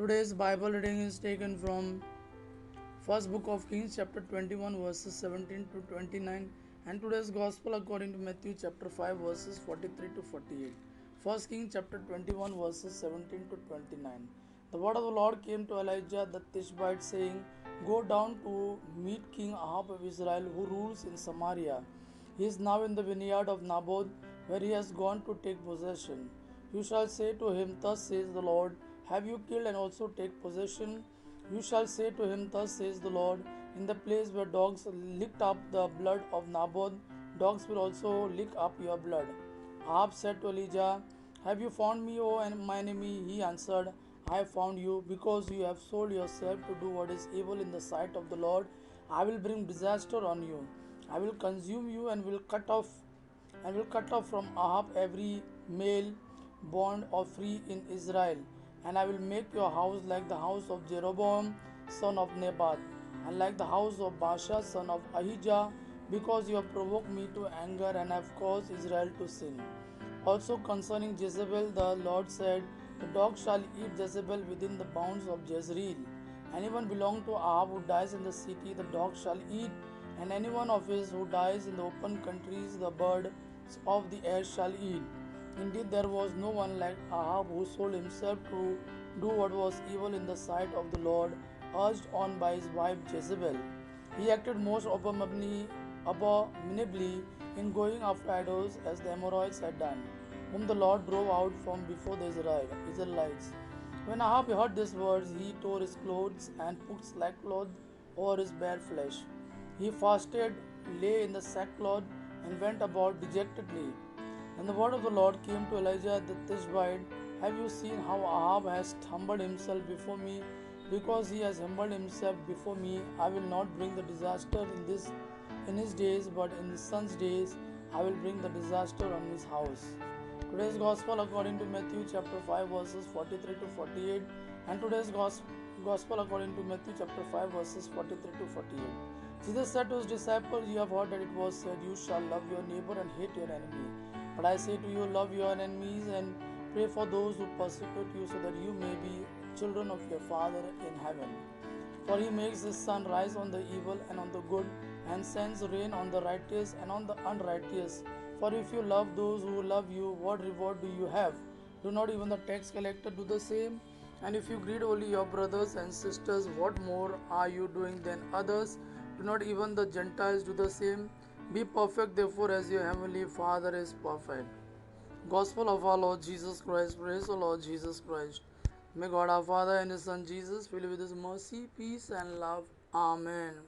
Today's Bible reading is taken from First Book of Kings, chapter 21, verses 17 to 29, and today's Gospel according to Matthew, chapter 5, verses 43 to 48. First Kings, chapter 21, verses 17 to 29. The word of the Lord came to Elijah the Tishbite, saying, "Go down to meet King Ahab of Israel, who rules in Samaria. He is now in the vineyard of Naboth, where he has gone to take possession. You shall say to him, Thus says the Lord, Have you killed and also take possession? You shall say to him, Thus says the Lord, In the place where dogs licked up the blood of Naboth, dogs will also lick up your blood." Ahab said to Elijah, "Have you found me, O my enemy?" He answered, "I have found you, because you have sold yourself to do what is evil in the sight of the Lord. I will bring disaster on you. I will consume you and will cut off from Ahab every male born or free in Israel. And I will make your house like the house of Jeroboam son of Nebat, and like the house of Baasha son of Ahijah, because you have provoked me to anger and have caused Israel to sin." Also concerning Jezebel, the Lord said, "The dog shall eat Jezebel within the bounds of Jezreel. Anyone belonging to Ahab who dies in the city, the dog shall eat, and anyone of his who dies in the open countries, the birds of the air shall eat." Indeed, there was no one like Ahab, who sold himself to do what was evil in the sight of the Lord, urged on by his wife Jezebel. He acted most abominably in going after idols, as the Amorites had done, whom the Lord drove out from before the Israelites. When Ahab heard these words, he tore his clothes and put sackcloth over his bare flesh. He fasted, lay in the sackcloth, and went about dejectedly. And the word of the Lord came to Elijah the Tishbite, "Have you seen how Ahab has humbled himself before me? Because he has humbled himself before me, I will not bring the disaster in his days, but in his son's days I will bring the disaster on his house." Today's Gospel according to Matthew chapter 5, verses 43 to 48, and today's Gospel according to Matthew chapter 5, verses 43 to 48. Jesus said to his disciples, "You have heard that it was said, You shall love your neighbor and hate your enemy. But I say to you, love your enemies and pray for those who persecute you, so that you may be children of your Father in heaven. For he makes his sun rise on the evil and on the good, and sends rain on the righteous and on the unrighteous. For if you love those who love you, what reward do you have? Do not even the tax collector do the same? And if you greet only your brothers and sisters, what more are you doing than others? Do not even the Gentiles do the same? Be perfect, therefore, as your heavenly Father is perfect." Gospel of our Lord Jesus Christ. Praise the Lord Jesus Christ. May God our Father and His Son Jesus fill you with His mercy, peace, and love. Amen.